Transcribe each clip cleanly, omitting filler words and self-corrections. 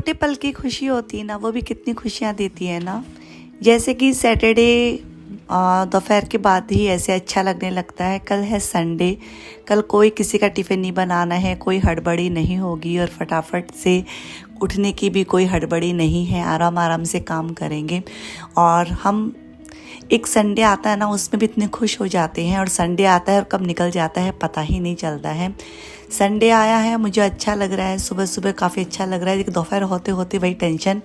छोटे पल की खुशी होती है ना, वो भी कितनी खुशियाँ देती है ना। जैसे कि सैटरडे दोपहर के बाद ही ऐसे अच्छा लगने लगता है। कल है संडे, कल कोई किसी का टिफ़िन नहीं बनाना है, कोई हड़बड़ी नहीं होगी और फटाफट से उठने की भी कोई हड़बड़ी नहीं है। आराम आराम से काम करेंगे और हम एक संडे आता है ना, उसमें भी इतने खुश हो जाते हैं और संडे आता है और कब निकल जाता है पता ही नहीं चलता है। संडे आया है, मुझे अच्छा लग रहा है, सुबह सुबह काफ़ी अच्छा लग रहा है। लेकिन दोपहर होते होते वही टेंशन,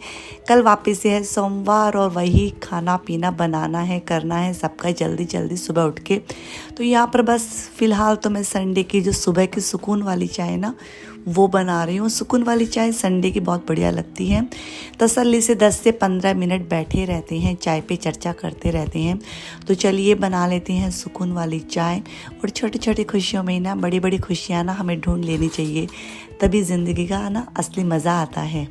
कल वापस से है सोमवार और वही खाना पीना बनाना है, करना है सबका जल्दी जल्दी सुबह उठ के। तो यहाँ पर बस फ़िलहाल तो मैं संडे की जो सुबह की सुकून वाली चाय ना, वो बना रही हूँ। सुकून वाली चाय संडे की बहुत बढ़िया लगती है। तसल्ली से 10 से 15 मिनट बैठे रहते हैं, चाय पे चर्चा करते रहते हैं। तो चलिए बना लेते हैं सुकून वाली चाय। और छोटी छोटी खुशियों में ना बड़ी बड़ी खुशियाँ ना हमें ढूंढ लेनी चाहिए, तभी ज़िंदगी का ना असली मज़ा आता है।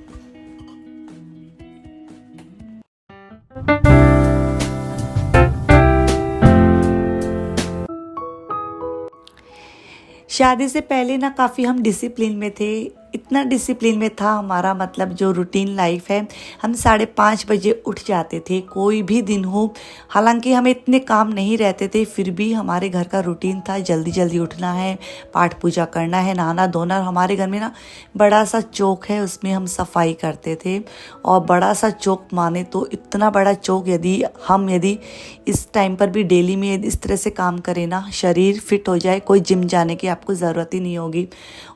शादी से पहले ना काफ़ी हम डिसिप्लिन में थे। इतना डिसिप्लिन में था हमारा, मतलब जो रूटीन लाइफ है, हम 5:30 बजे उठ जाते थे कोई भी दिन हो। हालांकि हमें इतने काम नहीं रहते थे, फिर भी हमारे घर का रूटीन था जल्दी जल्दी उठना है, पाठ पूजा करना है, नहाना धोना। हमारे घर में ना बड़ा सा चौक है, उसमें हम सफाई करते थे। और बड़ा सा चौक माने तो इतना बड़ा चौक, यदि इस टाइम पर भी डेली में इस तरह से काम करें ना, शरीर फिट हो जाए, कोई जिम जाने की आपको ज़रूरत ही नहीं होगी।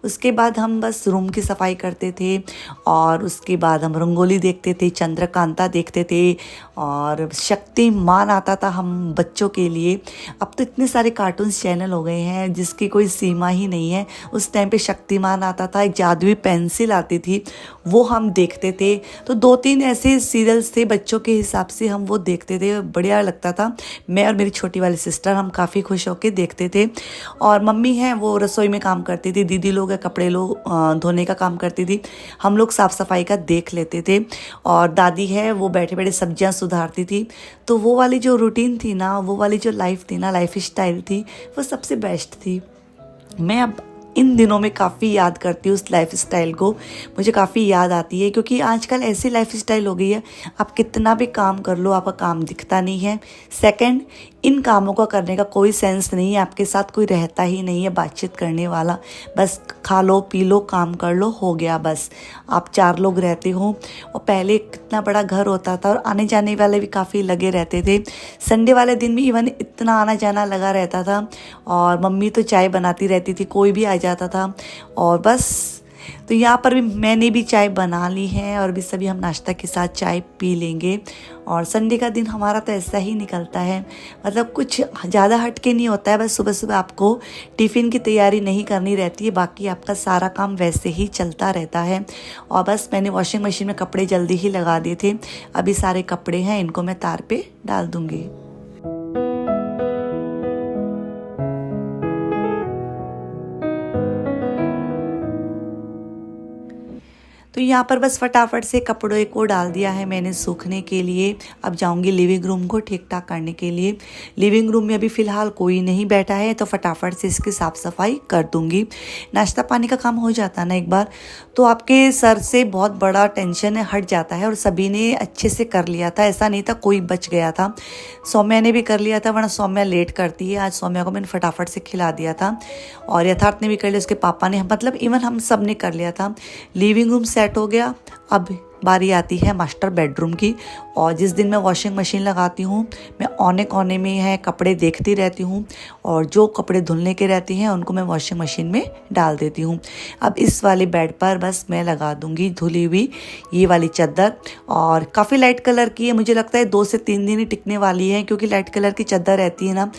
उसके बाद हम बस रूम की सफाई करते थे और उसके बाद हम रंगोली देखते थे, चंद्रकांता देखते थे और शक्तिमान आता था हम बच्चों के लिए। अब तो इतने सारे कार्टून्स चैनल हो गए हैं जिसकी कोई सीमा ही नहीं है। उस टाइम पे शक्तिमान आता था, एक जादुई पेंसिल आती थी, वो हम देखते थे। तो 2-3 ऐसे सीरियल्स थे बच्चों के हिसाब से, हम वो देखते थे, बढ़िया लगता था। मैं और मेरी छोटी वाली सिस्टर हम काफ़ी खुश होकर देखते थे। और मम्मी हैं वो रसोई में काम करती थी, दीदी लोग कपड़े धोने का काम करती थी, हम लोग साफ़ सफाई का देख लेते थे। और दादी है वो बैठे बैठे सब्जियां सुधारती थी। तो वो वाली जो रूटीन थी ना, वो वाली जो लाइफ थी ना, लाइफ स्टाइल थी, वो सबसे बेस्ट थी। मैं अब इन दिनों में काफ़ी याद करती हूँ उस लाइफ स्टाइल को, मुझे काफ़ी याद आती है। क्योंकि आजकल ऐसी लाइफ स्टाइल हो गई है, आप कितना भी काम कर लो आपका काम दिखता नहीं है। सेकंड, इन कामों का करने का कोई सेंस नहीं है, आपके साथ कोई रहता ही नहीं है बातचीत करने वाला। बस खा लो पी लो काम कर लो, हो गया बस। आप 4 लोग रहते हो और पहले कितना बड़ा घर होता था और आने जाने वाले भी काफ़ी लगे रहते थे। संडे वाले दिन भी इवन इतना आना जाना लगा रहता था और मम्मी तो चाय बनाती रहती थी, कोई भी आ जाता था। और बस तो यहाँ पर भी मैंने भी चाय बना ली है और भी सभी हम नाश्ता के साथ चाय पी लेंगे। और संडे का दिन हमारा तो ऐसा ही निकलता है, मतलब कुछ ज़्यादा हटके नहीं होता है। बस सुबह सुबह आपको टिफ़िन की तैयारी नहीं करनी रहती है, बाकी आपका सारा काम वैसे ही चलता रहता है। और बस मैंने वॉशिंग मशीन में कपड़े जल्दी ही लगा दिए थे, अभी सारे कपड़े हैं, इनको मैं तार पे डाल दूँगी। तो यहाँ पर बस फटाफट से कपड़ों को डाल दिया है मैंने सूखने के लिए। अब जाऊँगी लिविंग रूम को ठीक ठाक करने के लिए। लिविंग रूम में अभी फ़िलहाल कोई नहीं बैठा है, तो फटाफट से इसकी साफ़ सफाई कर दूँगी। नाश्ता पानी का काम हो जाता है ना एक बार, तो आपके सर से बहुत बड़ा टेंशन है हट जाता है। और सभी ने अच्छे से कर लिया था, ऐसा नहीं था कोई बच गया था। सौम्या ने भी कर लिया था, वरना सौम्या लेट करती है। आज सौम्या को मैंने फटाफट से खिला दिया था और यथार्थ ने भी कर लिया, उसके पापा ने, मतलब इवन हम सब ने कर लिया था। लिविंग रूम सेट हो गया। अब बारी आती है मास्टर बेडरूम की। और जिस दिन मैं वॉशिंग मशीन लगाती हूँ, मैं औने कोने में है कपड़े देखती रहती हूँ और जो कपड़े धुलने के रहते हैं उनको मैं वॉशिंग मशीन में डाल देती हूँ। अब इस वाले बेड पर बस मैं लगा दूँगी धुली हुई ये वाली चादर, और काफ़ी लाइट कलर की है, मुझे लगता है 2 से 3 दिन ही टिकने वाली है। क्योंकि लाइट कलर की चादर रहती है ना,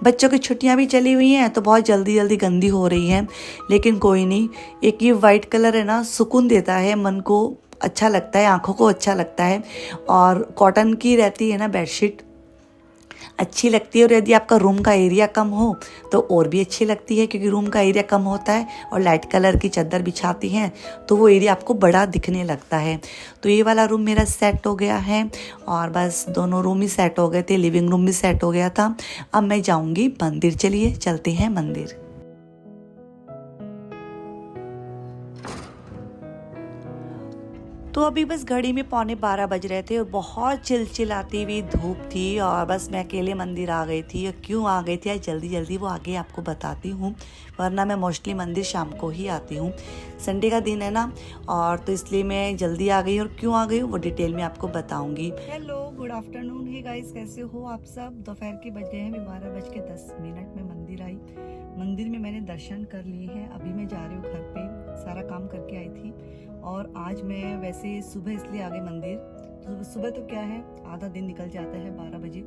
बच्चों की छुट्टियाँ भी चली हुई हैं तो बहुत जल्दी जल्दी गंदी हो रही हैं। लेकिन कोई नहीं, एक ये वाइट कलर है ना, सुकून देता है, मन को अच्छा लगता है, आंखों को अच्छा लगता है। और कॉटन की रहती है ना बेडशीट, अच्छी लगती है। और यदि आपका रूम का एरिया कम हो तो और भी अच्छी लगती है, क्योंकि रूम का एरिया कम होता है और लाइट कलर की चादर बिछाती हैं तो वो एरिया आपको बड़ा दिखने लगता है। तो ये वाला रूम मेरा सेट हो गया है और बस दोनों रूम ही सेट हो गए थे, लिविंग रूम भी सेट हो गया था। अब मैं जाऊँगी मंदिर, चलिए चलते हैं मंदिर। तो अभी बस घड़ी में 11:45 बज रहे थे और बहुत चिलचिलाती हुई धूप थी और बस मैं अकेले मंदिर आ गई थी। और क्यों आ गई थी आज जल्दी जल्दी वो आगे आपको बताती हूँ, वरना मैं मोस्टली मंदिर शाम को ही आती हूँ। संडे का दिन है ना, और तो इसलिए मैं जल्दी आ गई। और क्यों आ गई हूँ वो डिटेल में आपको बताऊँगी। Hello, good afternoon. Hey guys, कैसे हो आप सब? दोपहर के बज गए हैं, मैं 12:10 में मंदिर आई। मंदिर में मैंने दर्शन कर लिए हैं। अभी मैं जा रही हूँ घर पे, सारा काम करके आई थी। और आज मैं वैसे सुबह इसलिए आ गई मंदिर। तो सुबह तो क्या है, आधा दिन निकल जाता है। 12 बजे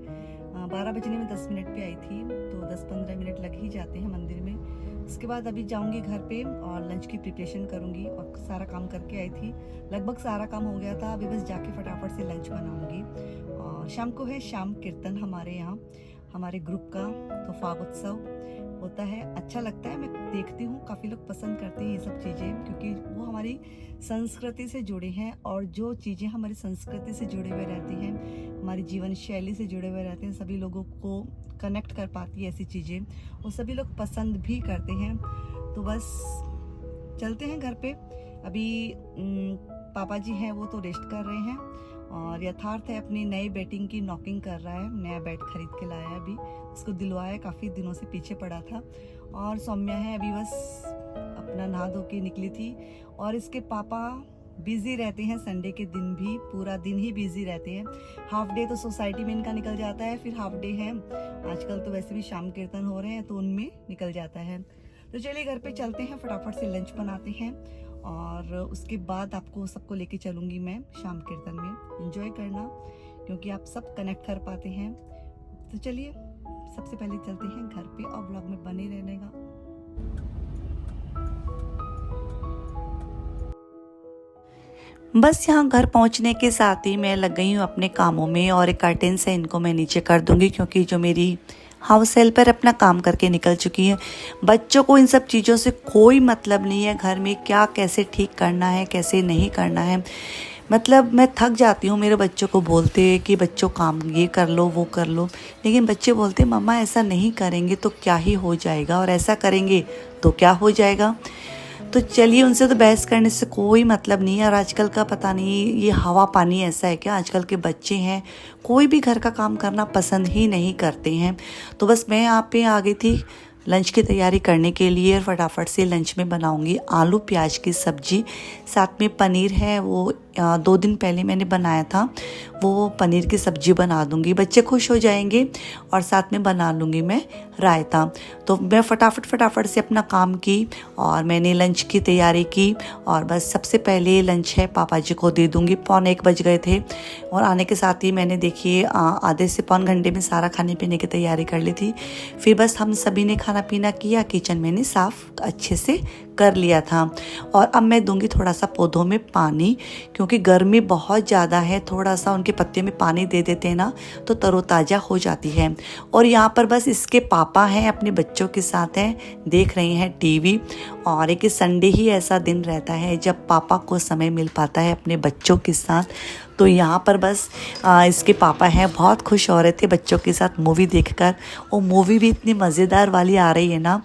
12 बजने में 10 मिनट पे आई थी, तो 10-15 मिनट लग ही जाते हैं मंदिर में। उसके बाद अभी जाऊंगी घर पे और लंच की प्रिपरेशन करूंगी और सारा काम करके आई थी। लगभग सारा काम हो गया था, अभी बस जाके फटाफट से लंच बनाऊंगी। और शाम को है शाम कीर्तन हमारे यहाँ, हमारे ग्रुप का। तो फाग उत्सव होता है, अच्छा लगता है। मैं देखती हूँ, काफ़ी लोग पसंद करते हैं ये सब चीज़ें, क्योंकि वो हमारी संस्कृति से जुड़े हैं। और जो चीज़ें हमारी संस्कृति से जुड़े हुए रहती हैं, हमारी जीवन शैली से जुड़े हुए रहते हैं, सभी लोगों को कनेक्ट कर पाती है ऐसी चीज़ें, और सभी लोग पसंद भी करते हैं। तो बस चलते हैं घर पे। अभी पापा जी हैं, वो तो रेस्ट कर रहे हैं, और यथार्थ है अपनी नई बैटिंग की नॉकिंग कर रहा है। नया बैट खरीद के लाया है, अभी उसको दिलवाया, काफ़ी दिनों से पीछे पड़ा था। और सौम्या है, अभी बस अपना नहा धो के निकली थी। और इसके पापा बिजी रहते हैं, संडे के दिन भी पूरा दिन ही बिजी रहते हैं। हाफ डे तो सोसाइटी में इनका निकल जाता है, फिर हाफ डे है आजकल तो वैसे भी शाम कीर्तन हो रहे हैं, तो उनमें निकल जाता है। तो चलिए घर पे चलते हैं, फटाफट से लंच बनाते हैं, और उसके बाद आपको सबको लेके चलूँगी मैं शाम कीर्तन में। एंजॉय करना, क्योंकि आप सब कनेक्ट कर पाते हैं। तो चलिए सबसे पहले चलते हैं घर पे, और ब्लॉग में बने रहने का। बस यहाँ घर पहुँचने के साथ ही मैं लग गई हूँ अपने कामों में, और एक कर्टेन्स है, इनको मैं नीचे कर दूँगी, क्योंकि जो मेरी हाउस हेल्पर अपना काम करके निकल चुकी है। बच्चों को इन सब चीज़ों से कोई मतलब नहीं है, घर में क्या कैसे ठीक करना है, कैसे नहीं करना है। मतलब मैं थक जाती हूँ मेरे बच्चों को बोलते कि बच्चों काम ये कर लो वो कर लो, लेकिन बच्चे बोलते मम्मा ऐसा नहीं करेंगे तो क्या ही हो जाएगा, और ऐसा करेंगे तो क्या हो जाएगा। तो चलिए उनसे तो बहस करने से कोई मतलब नहीं है। और आजकल का पता नहीं ये हवा पानी ऐसा है क्या, आजकल के बच्चे हैं कोई भी घर का काम करना पसंद ही नहीं करते हैं। तो बस मैं यहाँ पे आ गई थी लंच की तैयारी करने के लिए, और फटाफट से लंच में बनाऊंगी आलू प्याज की सब्जी, साथ में पनीर है, वो 2 दिन पहले मैंने बनाया था, वो पनीर की सब्जी बना दूंगी। बच्चे खुश हो जाएंगे, और साथ में बना लूँगी मैं रायता। तो मैं फटाफट से अपना काम की, और मैंने लंच की तैयारी की। और बस सबसे पहले लंच है पापा जी को दे दूँगी। 1:45 बज गए थे, और आने के साथ ही मैंने देखिए आधे से पौन घंटे में सारा खाने पीने की तैयारी कर ली थी। फिर बस हम सभी ने खाना पीना किया, किचन मैंने साफ़ अच्छे से कर लिया था। और अब मैं दूंगी थोड़ा सा पौधों में पानी, क्योंकि गर्मी बहुत ज़्यादा है। थोड़ा सा उनके पत्ते में पानी दे देते हैं ना, तो तरोताज़ा हो जाती है। और यहाँ पर बस इसके पापा हैं, अपने बच्चों के साथ हैं, देख रहे हैं टीवी। और एक संडे ही ऐसा दिन रहता है जब पापा को समय मिल पाता है अपने बच्चों के साथ। तो यहाँ पर बस इसके पापा हैं, बहुत खुश हो रहे थे बच्चों के साथ मूवी देखकर। और मूवी भी इतनी मज़ेदार वाली आ रही है ना,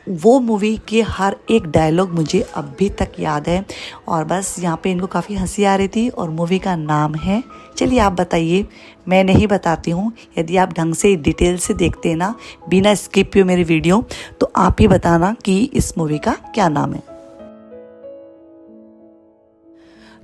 वो मूवी के हर एक डायलॉग मुझे अभी तक याद है। और बस यहाँ पे इनको काफ़ी हंसी आ रही थी, और मूवी का नाम है, चलिए आप बताइए, मैं नहीं बताती हूँ। यदि आप ढंग से डिटेल से देखते हैं ना, बिना स्किप किए मेरी वीडियो, तो आप ही बताना कि इस मूवी का क्या नाम है।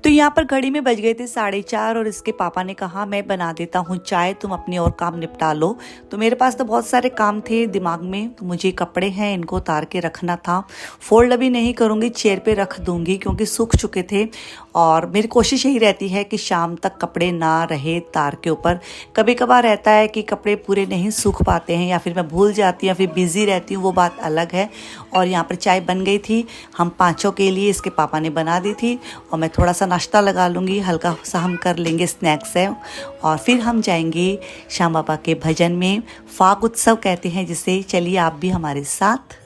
तो यहाँ पर घड़ी में बज गए थे 4:30, और इसके पापा ने कहा मैं बना देता हूँ चाय, तुम अपने और काम निपटा लो। तो मेरे पास तो बहुत सारे काम थे दिमाग में, तो मुझे कपड़े हैं इनको उतार के रखना था। फोल्ड अभी नहीं करूँगी, चेयर पे रख दूँगी, क्योंकि सूख चुके थे। और मेरी कोशिश यही रहती है कि शाम तक कपड़े ना रहे तार के ऊपर। कभी कभार रहता है कि कपड़े पूरे नहीं सूख पाते हैं, या फिर मैं भूल जाती हूँ, या फिर बिजी रहती हूँ, वो बात अलग है। और यहाँ पर चाय बन गई थी हम पाँचों के लिए, इसके पापा ने बना दी थी। और मैं थोड़ा सा नाश्ता लगा लूँगी, हल्का सा हम कर लेंगे, स्नैक्स है। और फिर हम जाएंगे श्याम बाबा के भजन में, फाग उत्सव कहते हैं जिसे। चलिए आप भी हमारे साथ।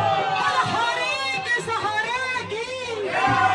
हरे के सहारे की